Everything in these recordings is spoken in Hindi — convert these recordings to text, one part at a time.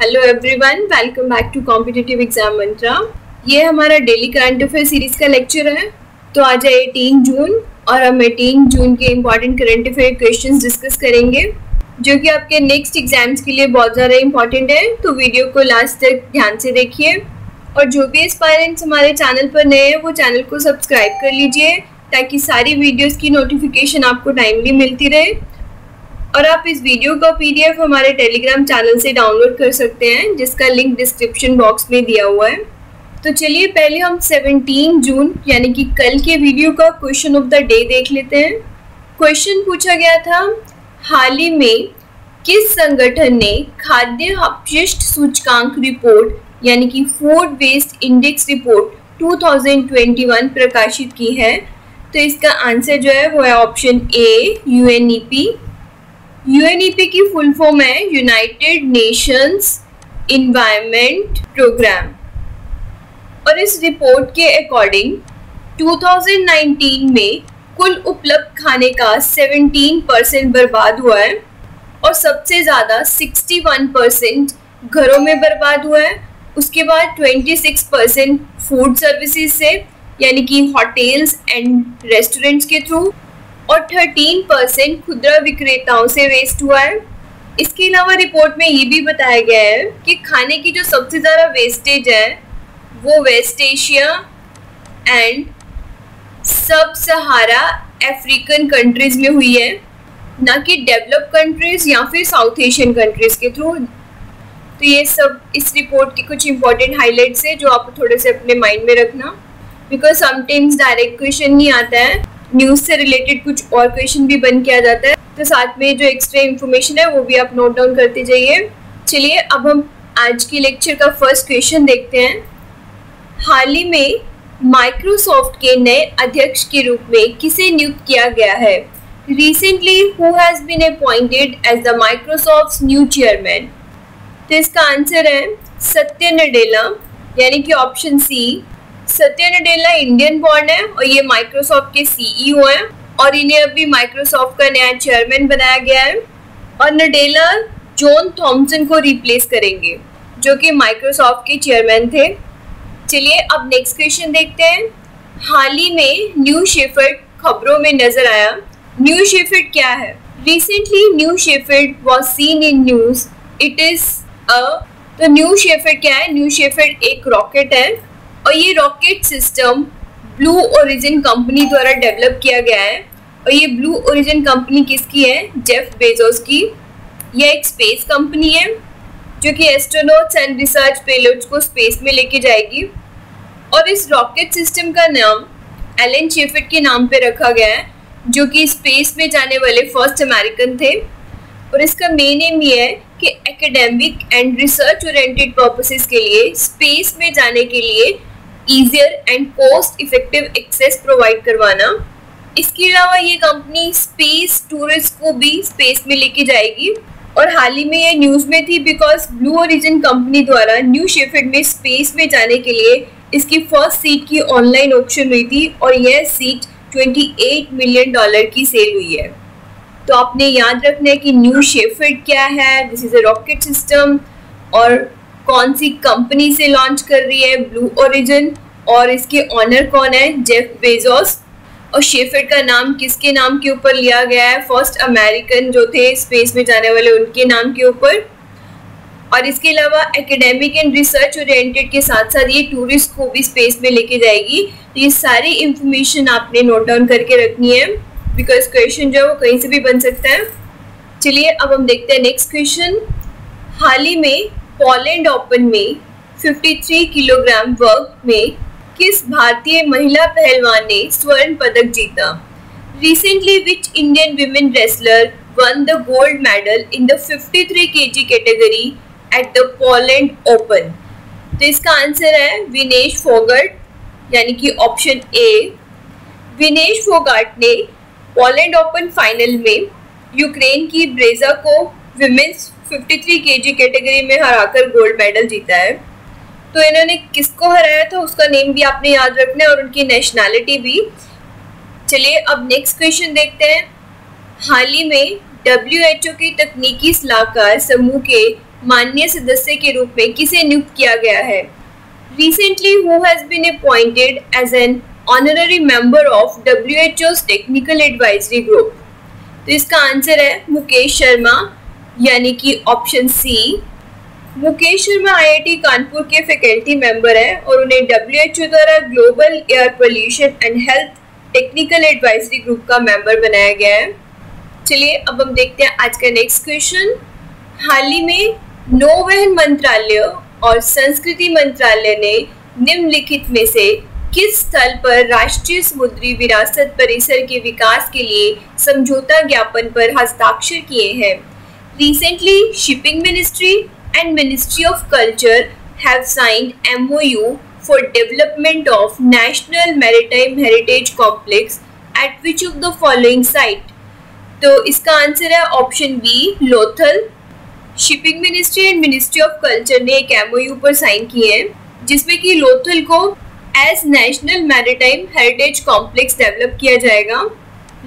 Hello everyone, welcome back to competitive exam Mantra. ये हमारा डेली करंट अफेयर सीरीज का लेक्चर है। तो आज है 18 जून और हम 18 जून के important current affair questions discuss करेंगे जो कि आपके नेक्स्ट एग्जाम्स के लिए बहुत ज़्यादा इंपॉर्टेंट है। तो वीडियो को लास्ट तक ध्यान से देखिए और जो भी एस्पायरेंट्स हमारे चैनल पर नए हैं वो चैनल को सब्सक्राइब कर लीजिए ताकि सारी वीडियोज़ की नोटिफिकेशन आपको टाइमली मिलती रहे। और आप इस वीडियो का पीडीएफ हमारे टेलीग्राम चैनल से डाउनलोड कर सकते हैं जिसका लिंक डिस्क्रिप्शन बॉक्स में दिया हुआ है। तो चलिए पहले हम 17 जून यानी कि कल के वीडियो का क्वेश्चन ऑफ द डे देख लेते हैं। क्वेश्चन पूछा गया था, हाल ही में किस संगठन ने खाद्य अपशिष्ट सूचकांक रिपोर्ट यानी कि फूड वेस्ट इंडेक्स रिपोर्ट 2021 प्रकाशित की है। तो इसका आंसर जो है वो है ऑप्शन ए, यूएनईपी। यूएनईपी की फुल फॉर्म है यूनाइटेड नेशंस इन्वायरमेंट प्रोग्राम। और इस रिपोर्ट के अकॉर्डिंग 2019 में कुल उपलब्ध खाने का 17% बर्बाद हुआ है और सबसे ज़्यादा 61% घरों में बर्बाद हुआ है। उसके बाद 26% फूड सर्विसेज से यानी कि होटल्स एंड रेस्टोरेंट्स के थ्रू और 13% खुदरा विक्रेताओं से वेस्ट हुआ है। इसके अलावा रिपोर्ट में ये भी बताया गया है कि खाने की जो सबसे ज़्यादा वेस्टेज है वो वेस्ट एशिया एंड सब सहारा अफ्रीकन कंट्रीज़ में हुई है, ना कि डेवलप कंट्रीज़ या फिर साउथ एशियन कंट्रीज़ के थ्रू। तो ये सब इस रिपोर्ट के कुछ इंपॉर्टेंट हाइलाइट्स है जो आप थोड़े से अपने माइंड में रखना, बिकॉज समटाइम्स डायरेक्ट क्वेश्चन नहीं आता है, न्यूज़ से रिलेटेड कुछ और क्वेश्चन भी बन के आ जाता है। तो साथ में जो एक्स्ट्रा इन्फॉर्मेशन है वो भी आप नोट डाउन करते जाइए। चलिए अब हम आज के लेक्चर का फर्स्ट क्वेश्चन देखते हैं। हाल ही में माइक्रोसॉफ्ट के नए अध्यक्ष के रूप में किसे नियुक्त किया गया है? Recently who has been appointed as the Microsoft new chairman? तो इसका आंसर है सत्य नडेला यानी कि ऑप्शन सी। सत्य नडेला इंडियन बॉर्न है और ये माइक्रोसॉफ्ट के सीईओ हैं और इन्हें अभी माइक्रोसॉफ्ट का नया चेयरमैन बनाया गया है। और नडेला जॉन थॉमसन को रिप्लेस करेंगे जो कि माइक्रोसॉफ्ट के चेयरमैन थे। चलिए अब नेक्स्ट क्वेश्चन देखते हैं। हाल ही में न्यू शेफर्ड खबरों में नजर आया। न्यू शेफर्ड क्या है? Recently new shepherd was seen in news. It is तो न्यू शेफर्ड क्या है? न्यू शेफर्ड एक रॉकेट है और ये rocket system blue origin company द्वारा डेवलप किया गया है। और ये ब्लू ओरिजिन कंपनी किसकी है? जेफ बेजोस की। यह एक स्पेस कंपनी है जो कि एस्ट्रोनॉट्स एंड रिसर्च पेलोड्स को स्पेस में लेके जाएगी। और इस रॉकेट सिस्टम का नाम एलन शेफर्ड के नाम पे रखा गया है जो कि स्पेस में जाने वाले फर्स्ट अमेरिकन थे। और इसका मेन एम ये है कि academic and research oriented purposes के लिए स्पेस में जाने के लिए easier and cost effective access provide करवाना। इसके अलावा ये कंपनी स्पेस टूरिस्ट को भी स्पेस में लेके जाएगी। और हाल ही में ये न्यूज़ में थी बिकॉज ब्लू ओरिजिन कंपनी द्वारा न्यू शेफर्ड में स्पेस में जाने के लिए इसकी फर्स्ट सीट की ऑनलाइन ऑक्शन हुई थी और यह सीट $28 मिलियन की सेल हुई है। तो आपने याद रखना है कि न्यू शेफर्ड क्या है, this is a rocket system, और कौन सी कंपनी से लॉन्च कर रही है ब्लू ओरिजिन, और इसके ऑनर कौन है? Jeff Bezos. और शेफर्ड का नाम किसके नाम के ऊपर लिया गया है? फर्स्ट अमेरिकन जो थे स्पेस में जाने वाले उनके नाम के ऊपर। और इसके अलावा एकेडमिक एंड रिसर्च ओरिएंटेड के साथ साथ ये टूरिस्ट को भी स्पेस में लेके जाएगी। तो ये सारी इंफॉर्मेशन आपने नोट डाउन करके रखनी है बिकॉज क्वेश्चन जो है वो कहीं से भी बन सकता है। चलिए अब हम देखते हैं नेक्स्ट क्वेश्चन। हाल ही में पोलैंड ओपन में 53 किलोग्राम वर्ग में किस भारतीय महिला पहलवान ने स्वर्ण पदक जीता? Recently which Indian women wrestler one the gold medal in the 53 kg category at the Poland open? तो इसका आंसर है विनेश फोगाट यानी कि ऑप्शन ए। विनेश फोगाट ने पोलैंड ओपन फाइनल में यूक्रेन की ब्रेजा को विमेन्स 53 kg कैटेगरी में हराकर गोल्ड मेडल जीता है। तो इन्होंने किसको हराया था उसका नेम भी आपने याद रखना है और उनकी नेशनैलिटी भी। चलिए अब नेक्स्ट क्वेश्चन देखते हैं। हाल ही में WHO के तकनीकी सलाहकार समूह के माननीय सदस्य के रूप में किसे नियुक्त किया गया है? Recently, who has been appointed as an honorary member of WHO's Technical Advisory Group? तो इसका आंसर है मुकेश शर्मा, यानी कि option C. Mukesh Sharma IIT Kanpur के फैकल्टी मेंबर हैं और उन्हें WHO द्वारा global air pollution and health technical advisory group का मेंबर बनाया गया है। चलिए अब हम देखते हैं आज का नेक्स्ट क्वेश्चन। हाल ही में नौवहन मंत्रालय और संस्कृति मंत्रालय ने निम्नलिखित में से किस स्थल पर राष्ट्रीय समुद्री विरासत परिसर के विकास के लिए समझौता ज्ञापन पर हस्ताक्षर किए हैं? Recently, Shipping Ministry and Ministry of Culture have signed MOU for development of National Maritime Heritage Complex at which of the following site? तो इसका आंसर है option B, Lothal. Shipping ministry and ministry of culture ने एक MOU पर साइन किए हैं जिसमें कि लोथल को as national maritime heritage complex develop किया जाएगा।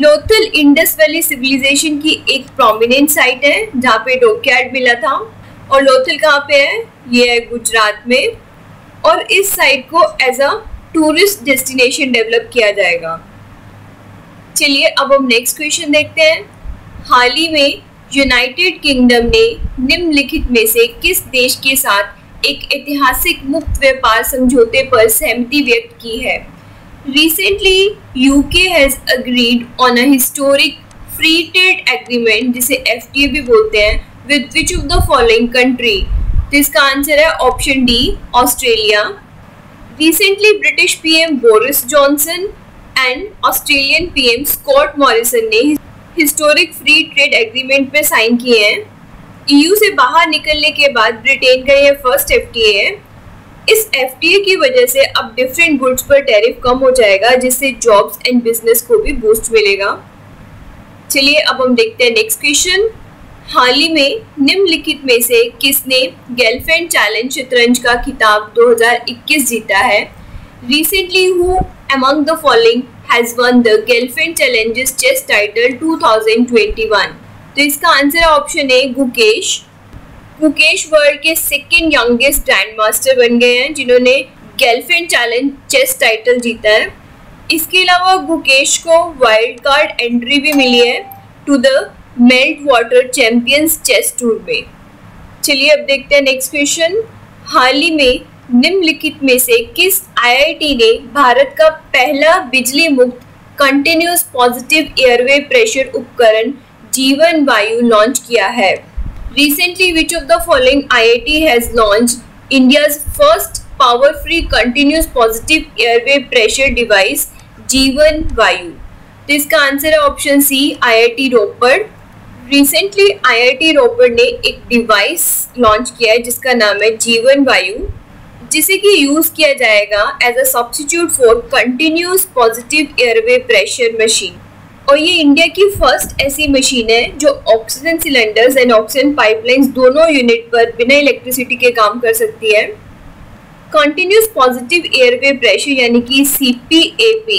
लोथल इंडस वैली सिविलाइजेशन की एक प्रोमिनेंट साइट है जहाँ पे डॉकयार्ड मिला था। और लोथल कहाँ पे है? ये है गुजरात में। और इस साइट को as a tourist destination develop किया जाएगा। चलिए अब हम नेक्स्ट क्वेश्चन देखते हैं। हाल ही में यूनाइटेड किंगडम ने निम्नलिखित में से किस देश के साथ एक ऐतिहासिक मुक्त व्यापार समझौते पर सहमति व्यक्त की है? Recently, UK has agreed on a historic free trade agreement, जिसे FTA भी बोलते हैं, with which of the following country? तो इसका आंसर है option D, Australia. Recently, British PM Boris Johnson and Australian PM Scott Morrison ने हिस्टोरिक फ्री ट्रेड एग्रीमेंट पे साइन किए हैं। EU से बाहर निकलने के बाद ब्रिटेन का यह फर्स्ट FTA है। इस FTA की वजह से अब डिफरेंट गुड्स पर टैरिफ कम हो जाएगा, जिससे जॉब्स एंड बिजनेस को भी बूस्ट मिलेगा। चलिए अब हम देखते हैं नेक्स्ट क्वेश्चन। हाल ही में निम्नलिखित में से किसने गेलफैंड चैलेंज शतरंज का खिताब 2021 जीता है? Recently, who among the following has won the Gelfand Challenges chess title 2021? तो इसका आंसर है ऑप्शन ए, गुकेश। गुकेश वर्ल्ड के सेकंड यंगेस्ट ग्रैंड मास्टर बन गए हैं जिन्होंने गेलफैंड चैलेंज चेस टाइटल जीता है। इसके अलावा गुकेश को वाइल्ड कार्ड एंट्री भी मिली है to the Meltwater Champions Chess Tour में। चलिए अब देखते हैं नेक्स्ट क्वेश्चन। हाल ही में निम्नलिखित में से किस IIT ने भारत का पहला बिजली मुक्त कंटिन्यूअस पॉजिटिव एयरवे प्रेशर उपकरण जीवन वायु लॉन्च किया है? Recently, which of the following IIT has launched India's first power-free continuous positive airway pressure device जीवन वायु? तो इसका आंसर है ऑप्शन सी, IIT रोपड़। Recently, IIT रोपड़ ने एक डिवाइस लॉन्च किया है जिसका नाम है जीवन वायु, जिसे कि यूज किया जाएगा as a substitute for continuous positive airway pressure machine. और ये इंडिया की फर्स्ट ऐसी मशीन है जो oxygen cylinders and oxygen pipelines दोनों यूनिट पर बिना इलेक्ट्रिसिटी के काम कर सकती है। कंटिन्यूअस पॉजिटिव एयरवे प्रेशर यानी कि CPAP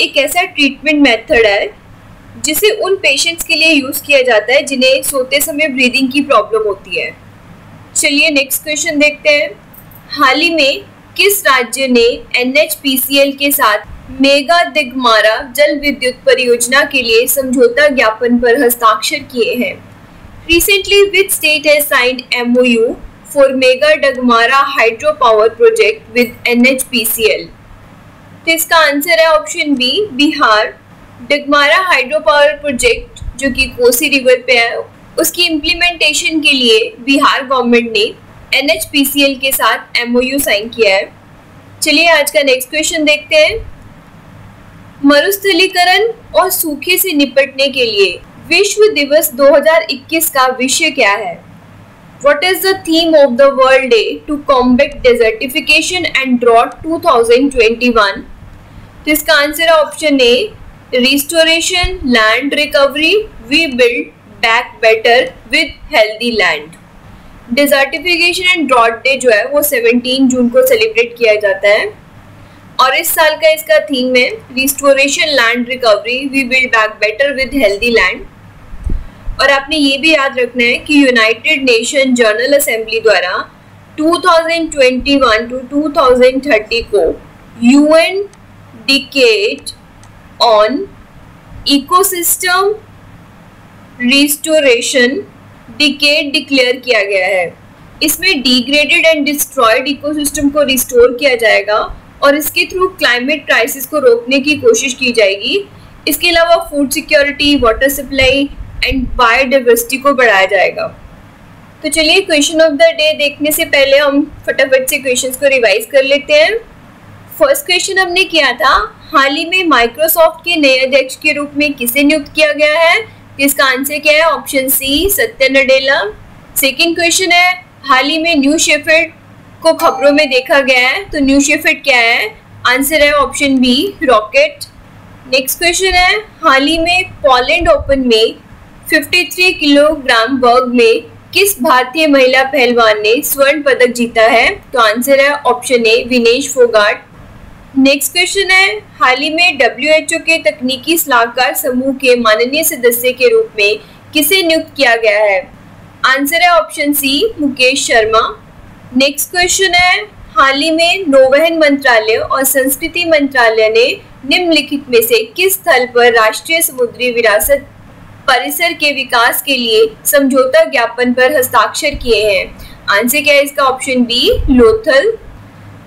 एक ऐसा ट्रीटमेंट मेथड है जिसे उन पेशेंट्स के लिए यूज किया जाता है जिन्हें सोते समय ब्रीदिंग की प्रॉब्लम होती है। चलिए नेक्स्ट क्वेश्चन देखते हैं। हाल ही में किस राज्य ने NHPCL के साथ मेगा दिगमारा जल विद्युत परियोजना के लिए समझौता ज्ञापन पर हस्ताक्षर किए हैं? Recently, which state has signed MOU for Mega Dagmara Hydro Power Project with NHPCL? तो इसका आंसर है option B, Bihar. Dagmara hydro power project जो कि कोसी रिवर पे है, उसकी इम्प्लीमेंटेशन के लिए बिहार गवर्नमेंट ने NHPCL के साथ MOU साइन किया है। चलिए आज का नेक्स्ट क्वेश्चन देखते हैं। मरुस्थलीकरण और सूखे से निपटने के लिए विश्व दिवस 2021 का विषय क्या है? What is the theme of the World Day to combat desertification and drought 2021? तो इसका आंसर है option A, restoration, land recovery, we build back better with healthy land. Desertification and drought day जो है वो 17 जून को सेलिब्रेट किया जाता है और इस साल का इसका थीम है restoration, land recovery, we build back better with healthy land. और आपने ये भी याद रखना है कि यूनाइटेड नेशन जनरल असेंबली द्वारा 2021 टू 2030 को UN decade on ecosystem restoration decade declare किया गया है। इसमें डिग्रेडेड एंड डिस्ट्रॉयड इकोसिस्टम को रिस्टोर किया जाएगा और इसके थ्रू क्लाइमेट क्राइसिस को रोकने की कोशिश की जाएगी। इसके अलावा food security, water supply and biodiversity को बढ़ाया जाएगा। तो चलिए क्वेश्चन ऑफ द डे देखने से पहले हम फटाफट से क्वेश्चंस को रिवाइज कर लेते हैं। फर्स्ट क्वेश्चन हमने किया था, हाल ही में माइक्रोसॉफ्ट के नए अध्यक्ष के रूप में किसे नियुक्त किया गया है? इसका आंसर क्या है? Option C, Satya Nadella. Second question है, हाल ही में न्यू शेफर्ड को खबरों में देखा गया है, तो न्यू शेफर्ड क्या है? आंसर है option B, rocket. Next question है, हाल ही में पोलैंड ओपन में 53 किलोग्राम वर्ग में किस भारतीय महिला पहलवान ने स्वर्ण पदक जीता है? तो आंसर है ऑप्शन ए, विनेश फोगाट। नेक्स्ट क्वेश्चन है, हाल ही में WHO के तकनीकी सलाहकार समूह के माननीय सदस्य के रूप में किसे नियुक्त किया गया है? आंसर है option C, Mukesh Sharma. Next question है, हाल ही में नौवहन मंत्रालय और संस्कृति मंत्रालय ने निम्नलिखित में से किस स्थल पर राष्ट्रीय समुद्री विरासत परिसर के विकास के लिए समझौता ज्ञापन पर हस्ताक्षर किए हैं? आंसर क्या है इसका? Option B, Lothal.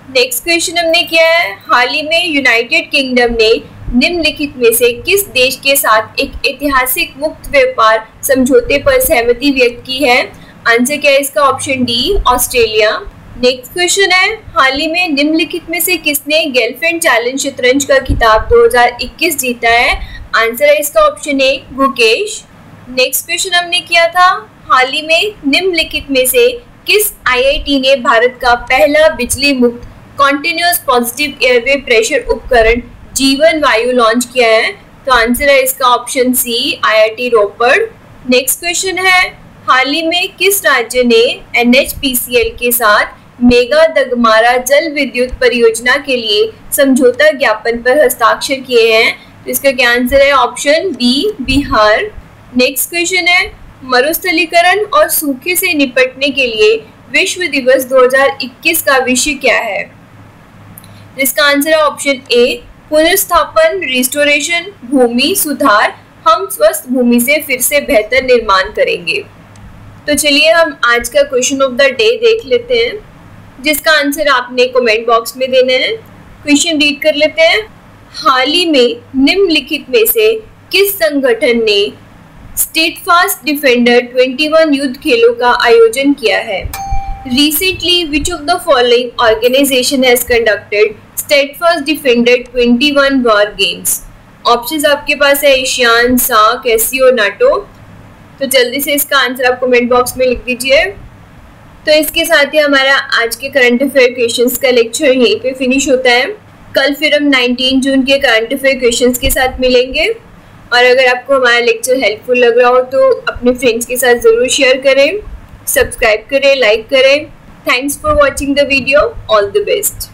Next question हमने किया है, हाल ही में यूनाइटेड किंगडम ने निम्नलिखित में से किस देश के साथ एक ऐतिहासिक मुक्त व्यापार समझौते पर सहमति व्यक्त की है? आंसर क्या है इसका? Option D, Australia. Next question है, हाल ही में निम्नलिखित में से किसने गेलफैंड चैलेंज शतरंज का खिताब 2021 जीता है? आंसर है इसका option A, Gukesh. Next question हमने किया था, हाल ही में निम्नलिखित में से किस IIT ने भारत का पहला बिजली मुक्त कॉन्टिन्यूअस पॉजिटिव एयरवे प्रेशर उपकरण जीवन वायु लॉन्च किया है? तो आंसर है इसका ऑप्शन सी, IIT रोपड़। नेक्स्ट क्वेश्चन है, हाल ही में किस राज्य ने NHPCL के साथ मेगा दगमारा जल विद्युत परियोजना के लिए समझौता ज्ञापन पर हस्ताक्षर किए हैं? तो इसका क्या आंसर है? Option B, Bihar. Next question है, मरुस्थलीकरण और सूखे से निपटने के लिए विश्व दिवस 2021 का विषय क्या है? इसका आंसर है ऑप्शन ए, पुनर्स्थापन, रिस्टोरेशन, भूमि सुधार, हम स्वस्थ भूमि से फिर से बेहतर निर्माण करेंगे। तो चलिए हम आज का क्वेश्चन ऑफ द डे देख लेते हैं, जिसका आंसर आपने कमेंट बॉक्स में देना है। क्वेश्चन रीड कर लेते हैं, हाल ही में निम्नलिखित में से किस संगठन ने स्टेडफास्ट डिफेंडर 21 युद्ध खेलों का आयोजन किया है? Recently, which of the following organization has conducted Steadfast Defender 21 War Games? Options आपके पास है एशियान, सार्क, एससीओ, नाटो। तो जल्दी से इसका आंसर आप कमेंट बॉक्स में लिख दीजिए। तो इसके साथ ही हमारा आज के करंट अफेयर क्वेश्चंस का लेक्चर यहीं पे फिनिश होता है। कल फिर हम 19 जून के करंट अफेयर क्वेश्चंस के साथ मिलेंगे। और अगर आपको हमारा लेक्चर हेल्पफुल लग रहा हो तो अपने फ्रेंड्स के साथ ज़रूर शेयर करें, सब्सक्राइब करें, लाइक करें। Thanks for watching the video. All the best.